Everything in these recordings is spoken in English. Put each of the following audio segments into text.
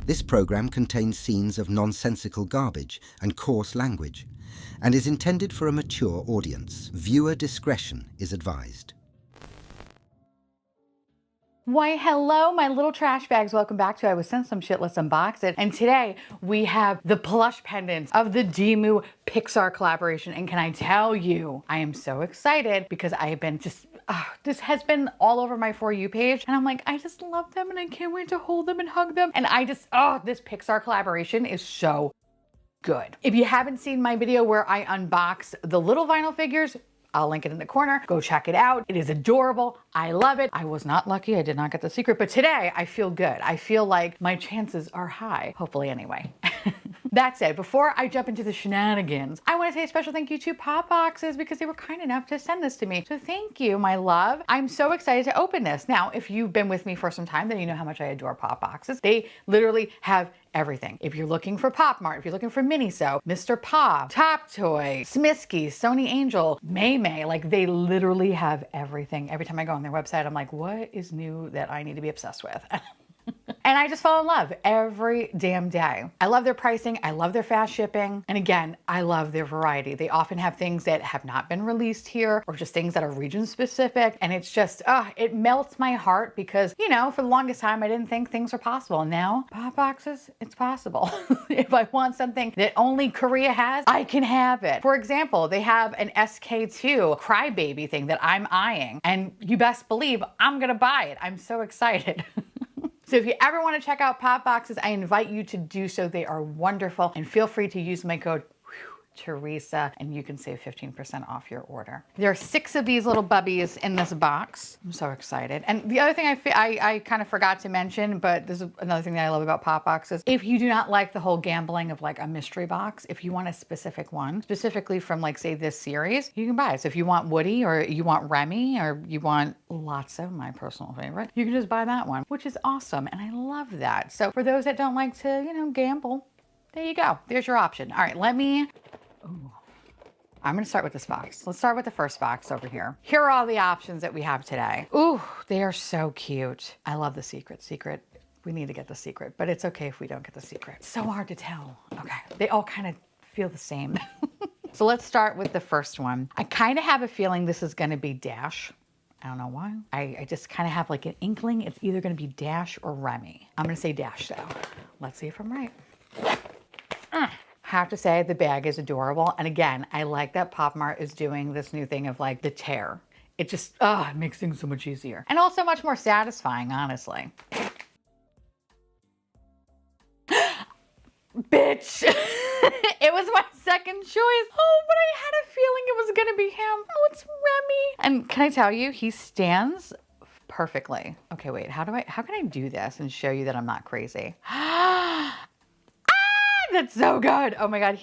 This program contains scenes of nonsensical garbage and coarse language and is intended for a mature audience. Viewer discretion is advised. Why, hello, my little trash bags. Welcome back to I Was Sent Some Shit, Let's Unbox It. And today we have the plush pendants of the DIMOO PIXAR collaboration. And can I tell you, I am so excited because I have been this has been all over my For You page. And I'm like, I just love them and I can't wait to hold them and hug them. And this PIXAR collaboration is so good. If you haven't seen my video where I unbox the little vinyl figures, I'll link it in the corner. Go check it out. It is adorable. I love it. I was not lucky. I did not get the secret, but today I feel good. I feel like my chances are high. Hopefully anyway. That said, before I jump into the shenanigans, I want to say a special thank you to Pop Boxes because they were kind enough to send this to me. So thank you, my love. I'm so excited to open this. Now, if you've been with me for some time, then you know how much I adore Pop Boxes. They literally have everything. If you're looking for Pop Mart, if you're looking for Miniso, Mr. Pop, Top Toy, Smisky, Sony Angel, May May, like they literally have everything. Every time I go on their website, I'm like, what is new that I need to be obsessed with? And I just fall in love every damn day. I love their pricing. I love their fast shipping. And again, I love their variety. They often have things that have not been released here or just things that are region specific. And it's just, it melts my heart because, you know, for the longest time, I didn't think things were possible. And now, Pop Boxes, it's possible. If I want something that only Korea has, I can have it. For example, they have an SK2 crybaby thing that I'm eyeing. And you best believe I'm gonna buy it. I'm so excited. So if you ever want to check out Pop Boxes, I invite you to do so. They are wonderful. And feel free to use my code Theresa and you can save 15% off your order. There are 6 of these little bubbies in this box. I'm so excited. And the other thing I kind of forgot to mention, but this is another thing that I love about Pop Boxes. If you do not like the whole gambling of like a mystery box, if you want a specific one, specifically from like say this series, you can buy it. So if you want Woody or you want Remy or you want Lotso, my personal favorite, you can just buy that one, which is awesome. And I love that. So for those that don't like to, you know, gamble, there you go. There's your option. All right, I'm gonna start with this box. Let's start with the first box over here. Here are all the options that we have today. Ooh, they are so cute. I love the secret. We need to get the secret, but it's okay if we don't get the secret. It's so hard to tell. Okay, they all kind of feel the same. So let's start with the first one. I kind of have a feeling this is gonna be Dash. I don't know why. I just kind of have like an inkling it's either gonna be Dash or Remy. I'm gonna say Dash though. Let's see if I'm right. Have to say the bag is adorable. And again, I like that Pop Mart is doing this new thing of like the tear. It just, it makes things so much easier. And also much more satisfying, honestly. Bitch. It was my second choice. Oh, but I had a feeling it was gonna be him. Oh, it's Remy. And can I tell you, he stands perfectly. Okay, wait, how can I do this and show you that I'm not crazy? That's so good. Oh my God,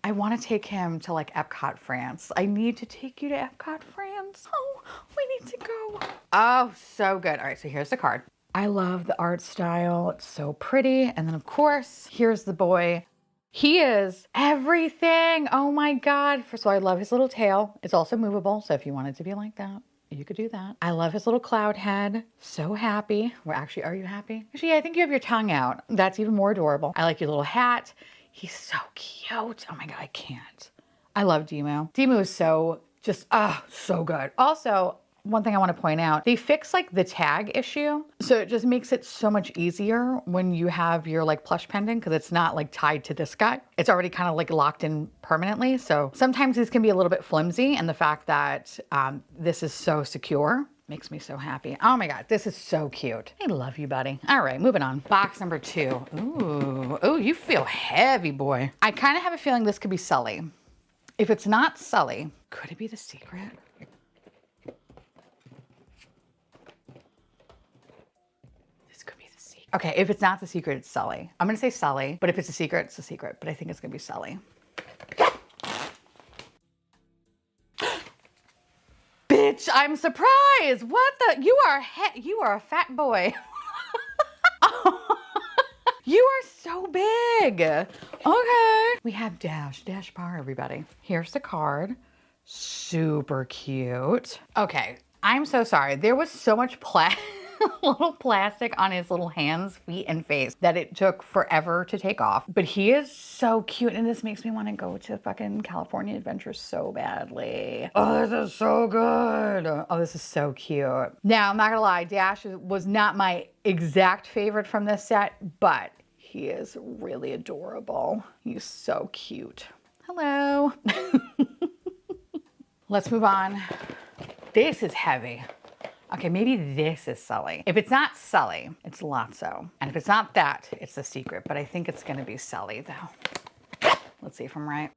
I want to take him to like Epcot, France. I need to take you to Epcot, France. Oh, we need to go. Oh, so good. All right, so here's the card. I love the art style. It's so pretty. And then of course, here's the boy. He is everything. Oh my God. First of all, I love his little tail. It's also movable. So if you want it to be like that, you could do that. I love his little cloud head. So happy. Well, actually, are you happy? Actually, I think you have your tongue out. That's even more adorable. I like your little hat. He's so cute. Oh my God, I can't. I love DIMOO. DIMOO is so good. Also, one thing I want to point out, they fix like the tag issue. So it just makes it so much easier when you have your like plush pendant because it's not like tied to this guy. It's already kind of like locked in permanently. So sometimes these can be a little bit flimsy and the fact that this is so secure makes me so happy. Oh my God, this is so cute. I love you, buddy. All right, moving on. Box number 2. Ooh, you feel heavy, boy. I kind of have a feeling this could be Sully. If it's not Sully, could it be the secret? Okay, if it's not the secret, it's Sully. I'm gonna say Sully, but if it's a secret, it's a secret. But I think it's gonna be Sully. Bitch, I'm surprised. What the? You are a fat boy. You are so big. Okay. We have Dash Bar, everybody. Here's the card. Super cute. Okay, I'm so sorry. There was so much little plastic on his little hands, feet, and face that it took forever to take off. But he is so cute, and this makes me want to go to fucking California Adventure so badly. Oh, this is so good. Oh, this is so cute. Now, I'm not gonna lie, Dash was not my exact favorite from this set, but he is really adorable. He's so cute. Hello. Let's move on. This is heavy. Okay, maybe this is Sully. If it's not Sully, it's Lotso. And if it's not that, it's The Secret. But I think it's gonna be Sully though. Let's see if I'm right.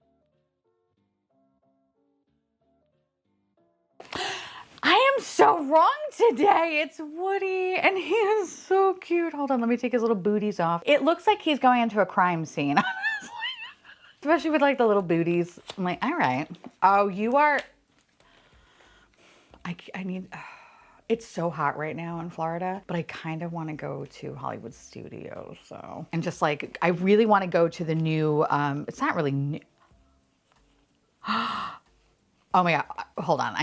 I am so wrong today. It's Woody and he is so cute. Hold on, let me take his little booties off. It looks like he's going into a crime scene, honestly. Especially with like the little booties. I'm like, all right. Oh, you are, I need, it's so hot right now in Florida, but I kind of want to go to Hollywood Studios, so. And just like, I really want to go to the new, it's not really new. Oh my God, hold on.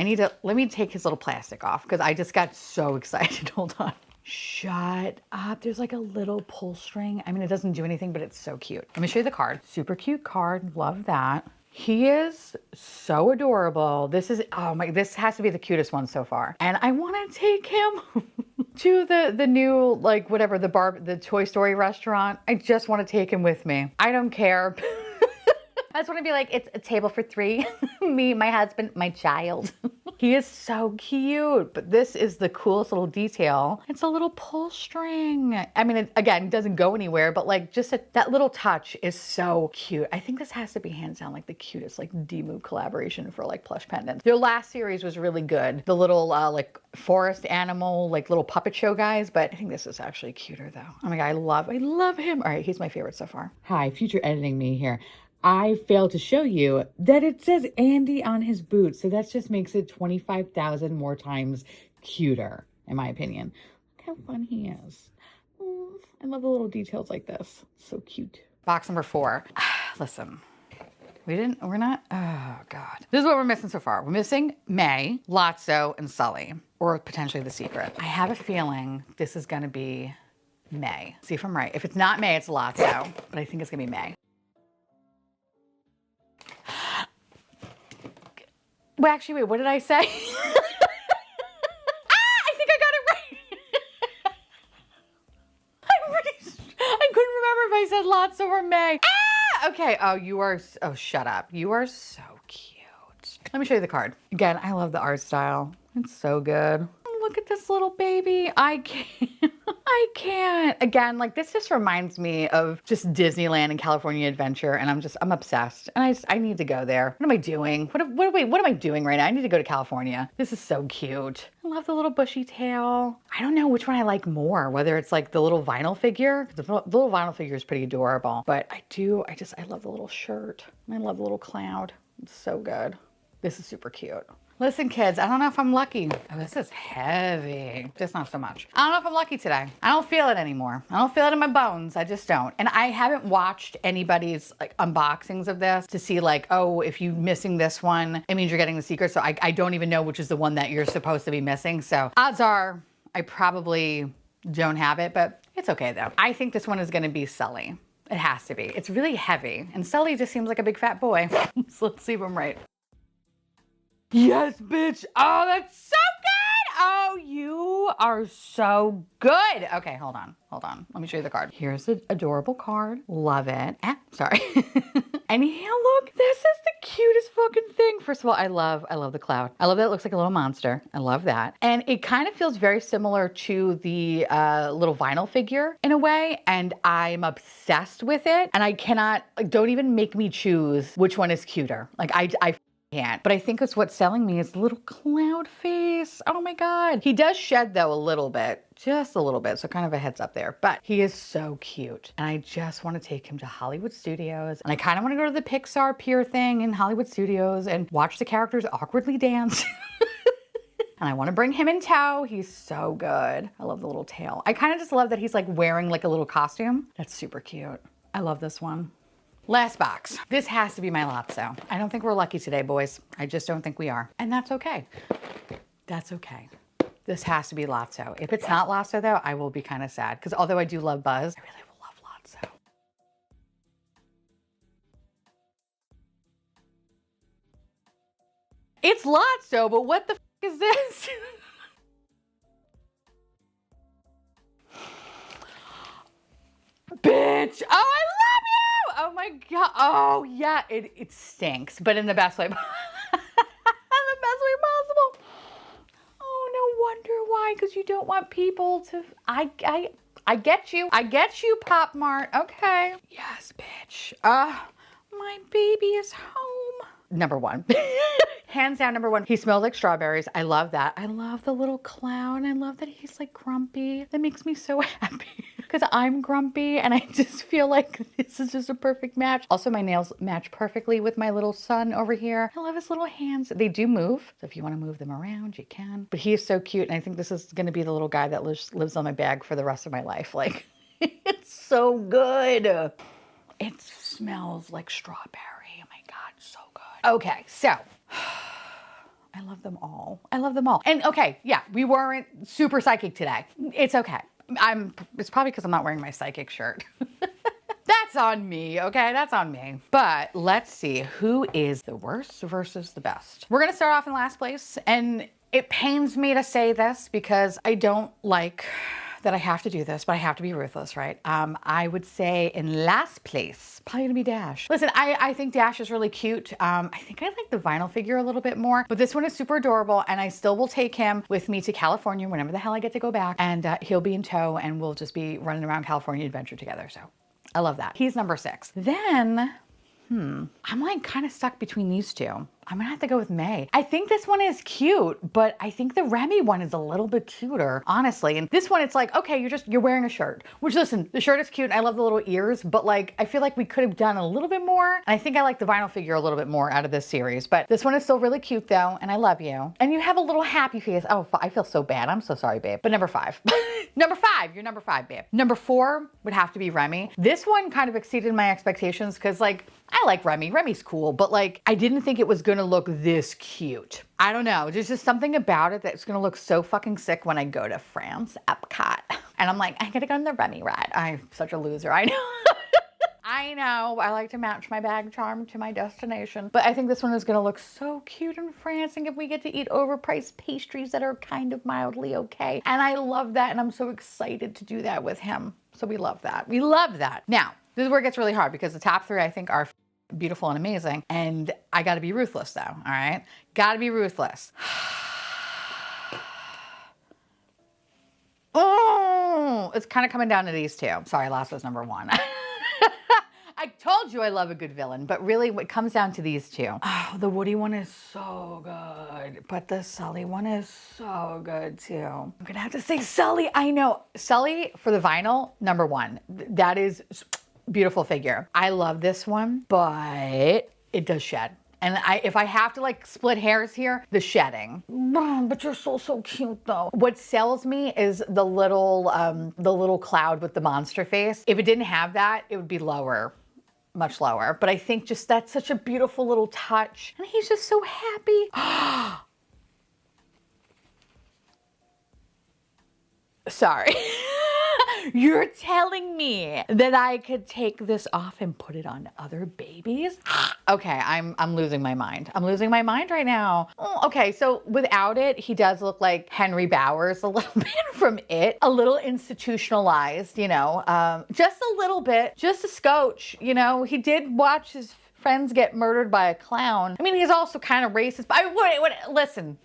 Let me take his little plastic off because I just got so excited. Hold on. Shut up. There's like a little pull string. I mean, it doesn't do anything, but it's so cute. Let me show you the card. Super cute card. Love that. He is so adorable. This has to be the cutest one so far. And I want to take him to the new, like whatever, the Toy Story restaurant. I just want to take him with me. I don't care. I just want to be like, it's a table for three. Me, my husband, my child. He is so cute, but this is the coolest little detail. It's a little pull string. I mean, it, again, doesn't go anywhere, but like just that little touch is so cute. I think this has to be hands down like the cutest like DIMOO collaboration for like plush pendants. Their last series was really good. The little like forest animal, like little puppet show guys, but I think this is actually cuter though. Oh my God, I love him. All right, he's my favorite so far. Hi, future editing me here. I failed to show you that it says Andy on his boot. So that just makes it 25,000 more times cuter, in my opinion. Look how fun he is. Oh, I love the little details like this. So cute. Box number 4. Listen, we're not, oh God. This is what we're missing so far. We're missing May, Lotso, and Sully, or potentially The Secret. I have a feeling this is gonna be May. See if I'm right. If it's not May, it's Lotso, but I think it's gonna be May. Well, actually, wait, what did I say? I think I got it right. I couldn't remember if I said Lotso or May. Okay. Oh, shut up. You are so cute. Let me show you the card. Again, I love the art style. It's so good. Look at this little baby. I can't. Again, like this just reminds me of just Disneyland and California Adventure, and I'm obsessed. And I need to go there. What am I doing? What am I doing right now? I need to go to California. This is so cute. I love the little bushy tail. I don't know which one I like more, whether it's like the little vinyl figure. The little vinyl figure is pretty adorable, but I love the little shirt. And I love the little cloud. It's so good. This is super cute. Listen, kids, I don't know if I'm lucky. Oh, this is heavy. Just not so much. I don't know if I'm lucky today. I don't feel it anymore. I don't feel it in my bones. I just don't. And I haven't watched anybody's like unboxings of this to see like, oh, if you're missing this one, it means you're getting The Secret. So I don't even know which is the one that you're supposed to be missing. So odds are I probably don't have it, but it's okay though. I think this one is gonna be Sully. It has to be. It's really heavy. And Sully just seems like a big fat boy. So let's see if I'm right. Yes, bitch. Oh, that's so good. Oh, you are so good. Okay, hold on. Let me show you the card. Here's the adorable card. Love it. Sorry. And here, look, this is the cutest fucking thing. First of all, I love the cloud. I love that it looks like a little monster. I love that. And it kind of feels very similar to the little vinyl figure in a way. And I'm obsessed with it. And I cannot, like, don't even make me choose which one is cuter. Like, I can't. But I think it's what's selling me is the little cloud face. Oh my God. He does shed though a little bit, just a little bit. So kind of a heads up there, but he is so cute. And I just want to take him to Hollywood Studios. And I kind of want to go to the PIXAR Pier thing in Hollywood Studios and watch the characters awkwardly dance. And I want to bring him in tow. He's so good. I love the little tail. I kind of just love that he's like wearing like a little costume. That's super cute. I love this one. Last box. This has to be my Lotso. I don't think we're lucky today, boys. I just don't think we are. And that's okay. That's okay. This has to be Lotso. If it's not Lotso though, I will be kind of sad because although I do love Buzz, I really will love Lotso. It's Lotso, but what the f is this? Bitch. Oh, I love you. Oh my God. Oh yeah, it stinks, but in the best way. The best way possible. Oh, no wonder why, because you don't want people to, I get you. I get you, Pop Mart. Okay. Yes, bitch. My baby is home. Number one. Hands down, number one. He smells like strawberries. I love that. I love the little clown. I love that he's like grumpy. That makes me so happy because I'm grumpy and I just feel like this is just a perfect match. Also, my nails match perfectly with my little son over here. I love his little hands. They do move. So if you want to move them around, you can. But he is so cute. And I think this is going to be the little guy that lives on my bag for the rest of my life. Like, it's so good. It smells like strawberry. Oh my God, so good. Okay, so I love them all. I love them all. And okay, yeah, we weren't super psychic today. It's okay. It's probably because I'm not wearing my psychic shirt. That's on me, okay? That's on me. But let's see who is the worst versus the best. We're gonna start off in last place, and it pains me to say this because I don't like that I have to do this, but I have to be ruthless, right? I would say in last place, probably gonna be Dash. Listen, I think Dash is really cute. I think I like the vinyl figure a little bit more, but this one is super adorable and I still will take him with me to California whenever the hell I get to go back, and he'll be in tow and we'll just be running around California Adventure together, so I love that. He's number 6. Then, I'm like kind of stuck between these two. I'm gonna have to go with May. I think this one is cute, but I think the Remy one is a little bit cuter, honestly. And this one, it's like, okay, you're wearing a shirt, which listen, the shirt is cute. And I love the little ears, but like, I feel like we could have done a little bit more. And I think I like the vinyl figure a little bit more out of this series, but this one is still really cute though. And I love you. And you have a little happy face. Oh, I feel so bad. I'm so sorry, babe. But number 5, number 5, you're number 5, babe. Number 4 would have to be Remy. This one kind of exceeded my expectations because like, I like Remy. Remy's cool, but like, I didn't think it was gonna look this cute. I don't know. There's just something about it that's gonna look so fucking sick when I go to France, Epcot. And I'm like, I gotta go on the Remy ride. I'm such a loser, I know. I know, I like to match my bag charm to my destination. But I think this one is gonna look so cute in France, and if we get to eat overpriced pastries that are kind of mildly okay. And I love that, and I'm so excited to do that with him. So we love that. We love that. Now, this is where it gets really hard because the top 3 I think are beautiful and amazing. And I gotta be ruthless though, all right? Gotta be ruthless. Oh, it's kind of coming down to these two. Sorry, last was number 1. I told you I love a good villain, but really what comes down to these two. Oh, the Woody one is so good, but the Sully one is so good too. I'm gonna have to say Sully. I know, Sully for the vinyl, number 1. That is beautiful figure. I love this one, but it does shed. And if I have to like split hairs here, the shedding. But you're so cute though. What sells me is the little cloud with the monster face. If it didn't have that, it would be lower, much lower. But I think just that's such a beautiful little touch. And he's just so happy. Sorry. You're telling me that I could take this off and put it on other babies? Okay, I'm losing my mind. I'm losing my mind right now. Okay, so without it, he does look like Henry Bowers a little bit from It. A little institutionalized, you know, just a little bit, just a scotch, you know. He did watch his friends get murdered by a clown. I mean, he's also kind of racist, but listen.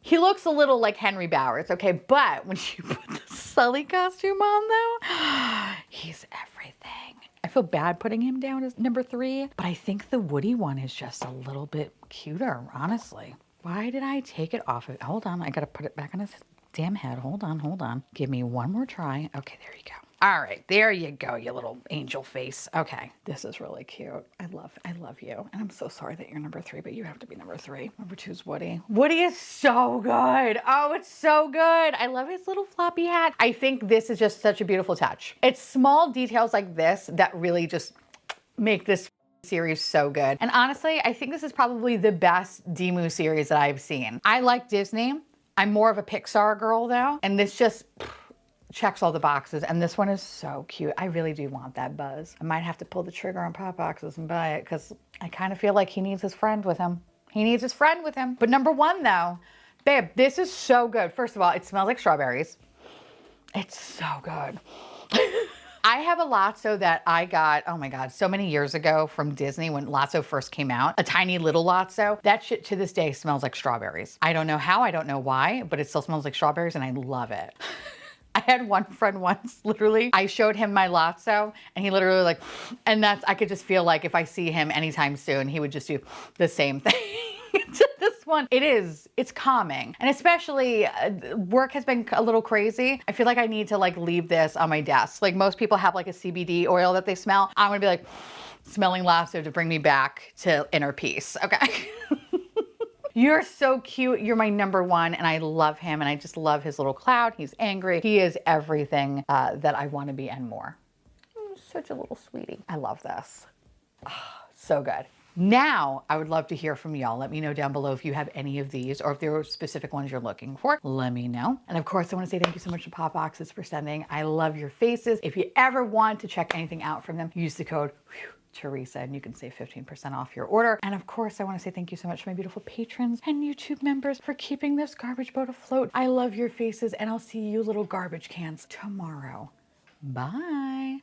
He looks a little like Henry Bowers, okay? But when you put the Sully costume on though, he's everything. I feel bad putting him down as number 3, but I think the Woody one is just a little bit cuter, honestly. Why did I take it off? Hold on, I gotta put it back on his damn head. Hold on. Give me one more try. Okay, there you go. All right, there you go, you little angel face. Okay, this is really cute. I love you. And I'm so sorry that you're number 3, but you have to be number 3. Number 2 is Woody. Woody is so good. Oh, it's so good. I love his little floppy hat. I think this is just such a beautiful touch. It's small details like this that really just make this series so good. And honestly, I think this is probably the best DIMOO series that I've seen. I like Disney. I'm more of a PIXAR girl though, and this just checks all the boxes. And this one is so cute. I really do want that Buzz. I might have to pull the trigger on Pop Boxes and buy it because I kind of feel like he needs his friend with him. He needs his friend with him. But number one though, babe, this is so good. First of all, it smells like strawberries. It's so good. I have a Lotso that I got, oh my God, so many years ago from Disney when Lotso first came out, a tiny little Lotso. That shit to this day smells like strawberries. I don't know how, I don't know why, but it still smells like strawberries and I love it. I had one friend once, literally, I showed him my Lotso and he literally like, and that's, I could just feel like if I see him anytime soon, he would just do the same thing. To this one, it's calming. And especially work has been a little crazy. I feel like I need to like leave this on my desk. Like most people have like a CBD oil that they smell. I'm gonna be like smelling Lotso to bring me back to inner peace, okay? You're so cute. You're my number one and I love him and I just love his little cloud. He's angry. He is everything that I want to be and more. Such a little sweetie. I love this. Oh, so good. Now, I would love to hear from y'all. Let me know down below if you have any of these or if there are specific ones you're looking for. Let me know. And of course, I want to say thank you so much to Pop Boxes for sending. I love your faces. If you ever want to check anything out from them, use the code Theresa and you can save 15% off your order. And of course, I want to say thank you so much to my beautiful patrons and YouTube members for keeping this garbage boat afloat. I love your faces and I'll see you little garbage cans tomorrow. Bye.